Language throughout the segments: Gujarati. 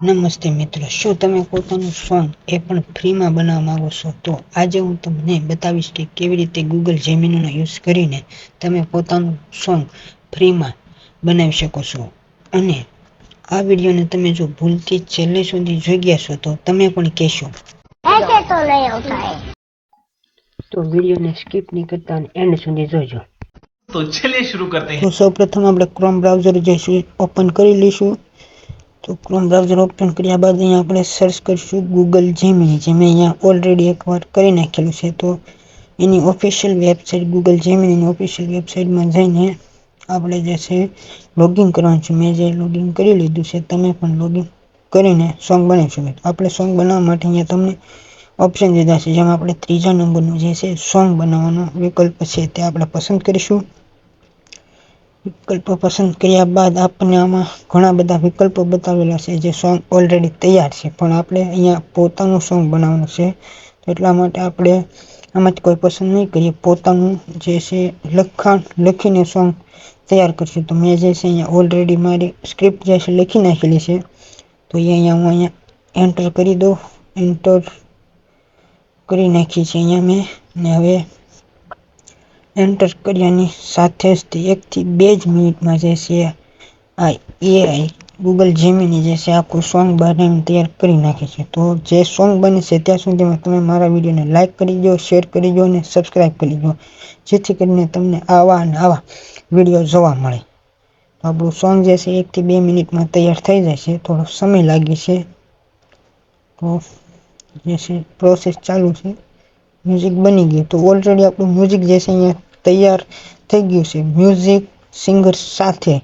નમસ્તે મિત્રો, શું તમે પોતાનું સોંગ એ પણ ફ્રીમાં બનાવવા માંગો છો? તો આજે હું તમને બતાવીશ કે કેવી રીતે ગૂગલ જેમિનીનો યુઝ કરીને તમે પોતાનું સોંગ ફ્રીમાં બનાવી શકો છો. અને આ વિડીયોને તમે જો ભૂલથી છેલ્લે સુધી જોઈ ગયા છો તો તમે પણ કહેશો તો વિડીયોને સ્કીપ નહીં કરતા અને એન્ડ સુધી જોજો. તો ચલિए शुरू करते हैं. તો સૌપ્રથમ આપણે ક્રોમ બ્રાઉઝર જઈશું, ઓપન કરી લઈશું. તો ક્રોમ બ્રાઉઝર ઓપન કર્યા બાદ અહીંયા આપણે સર્ચ કરીશું ગૂગલ જેમિની, જે મેં અહીંયા ઓલરેડી એકવાર કરી નાખેલું છે. તો એની ઓફિશિયલ વેબસાઇટ ગૂગલ જેમિનીની ઓફિશિયલ વેબસાઇટમાં જઈને આપણે જે છે લોગિન કરવાનું છે. મેં જે લોગિન કરી લીધું છે, તમે પણ લોગિન કરીને સોંગ બનાવી શકો. આપણે સોંગ બનાવવા માટે અહીંયા તમને ઓપ્શન દીધા છે, જેમાં આપણે ત્રીજા નંબરનું જે છે સોંગ બનાવવાનો વિકલ્પ છે તે આપણે પસંદ કરીશું. વિકલ્પો પસંદ કર્યા બાદ આપણને આમાં ઘણા બધા વિકલ્પો બતાવેલા છે જે સોંગ ઓલરેડી તૈયાર છે, પણ આપણે અહીંયા પોતાનું સોંગ બનાવવાનું છે. તો એટલા માટે આપણે આમાંથી કોઈ પસંદ નહીં કરીએ, પોતાનું જે છે લખાણ લખીને સોંગ તૈયાર કરશું. તો મેં જે છે અહીંયા ઓલરેડી મારી સ્ક્રિપ્ટ જે છે લખી નાખેલી છે. તો એ અહીંયા હું અહીંયા એન્ટર કરી દઉં. એન્ટર કરી નાખી છે અહીંયા મેં. ને હવે એન્ટર કર્યાની સાથે જ 1 થી 2 જ મિનિટમાં જે છે આ એઆઈ ગૂગલ જેમિની જે છે આખું સોંગ બનાવીને તૈયાર કરી નાખે છે. તો જે સોંગ બને છે ત્યાં સુધીમાં તમે મારા વિડીયોને લાઇક કરી દો, શેર કરી દો અને સબસ્ક્રાઈબ કરી દો, જેથી કરીને તમને આવા અને આવા વિડીયો જોવા મળે. તો આપણું સોંગ જે છે 1 થી 2 મિનિટમાં તૈયાર થઈ જાય છે. થોડો સમય લાગે છે. તો જે છે પ્રોસેસ ચાલુ છે. મ્યુઝિક બની ગયું. તો ઓલરેડી આપણું મ્યુઝિક જે છે અહીંયા તૈયાર થઈ ગયું છે. મ્યુઝિક સિંગર સાથે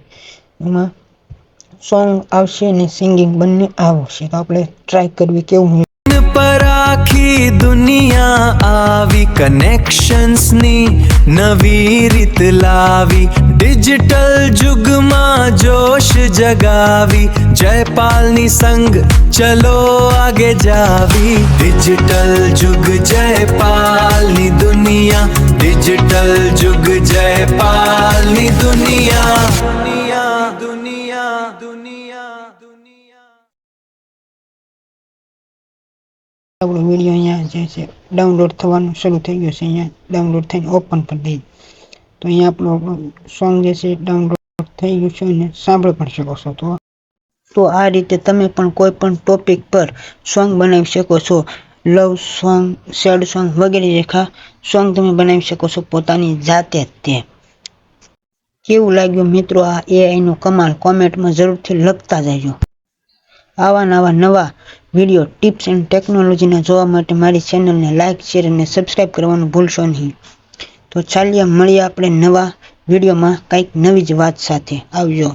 એમાં સોંગ આવશે અને સિંગિંગ બંને આવશે. તો આપણે ટ્રાય કરવી કેવું પર આખી દુનિયા આવી, કનેક્શન્સની નવી રીત લાવી, ડિજિટલ યુગમાં જોશ જગાવી, જયપાલની સંગ ચલો આગે જાવી. ડિજિટલ યુગ જયપાલની દુનિયા, ડિજિટલ યુગ જયપાલની દુનિયા, દુનિયા દુનિયા દુનિયા દુનિયા. આપણો વિડીયો અહીંયા જે છે ડાઉનલોડ થવાનું શરૂ થઈ ગયું છે. અહીંયા ડાઉનલોડ થઈને ઓપન કરી દઈએ તો અહીંયા આપણું સોંગ જે છે ડાઉનલોડ થઈ ગયું છે અને સાંભળી પણ શકો છો. તો આ રીતે તમે પણ કોઈ પણ ટોપિક પર સોંગ બનાવી શકો છો. લવ સોંગ, સેડ સોંગ વગેરે જેખા સોંગ તમે બનાવી શકો છો પોતાની જાતે જ. તે કેવું લાગ્યું મિત્રો આ એઆઈનો કમાલ? કોમેન્ટમાં જરૂરથી લખતા જજો. આવા નવા વિડીયો ટિપ્સ એન્ડ ટેકનોલોજીના જોવા માટે મારી ચેનલને લાઇક, શેર અને સબસ્ક્રાઈબ કરવાનું ભૂલશો નહીં. તો ચાલીએ મળીએ આપણે નવા વિડીયોમાં કંઈક નવી જ વાત સાથે. આવજો.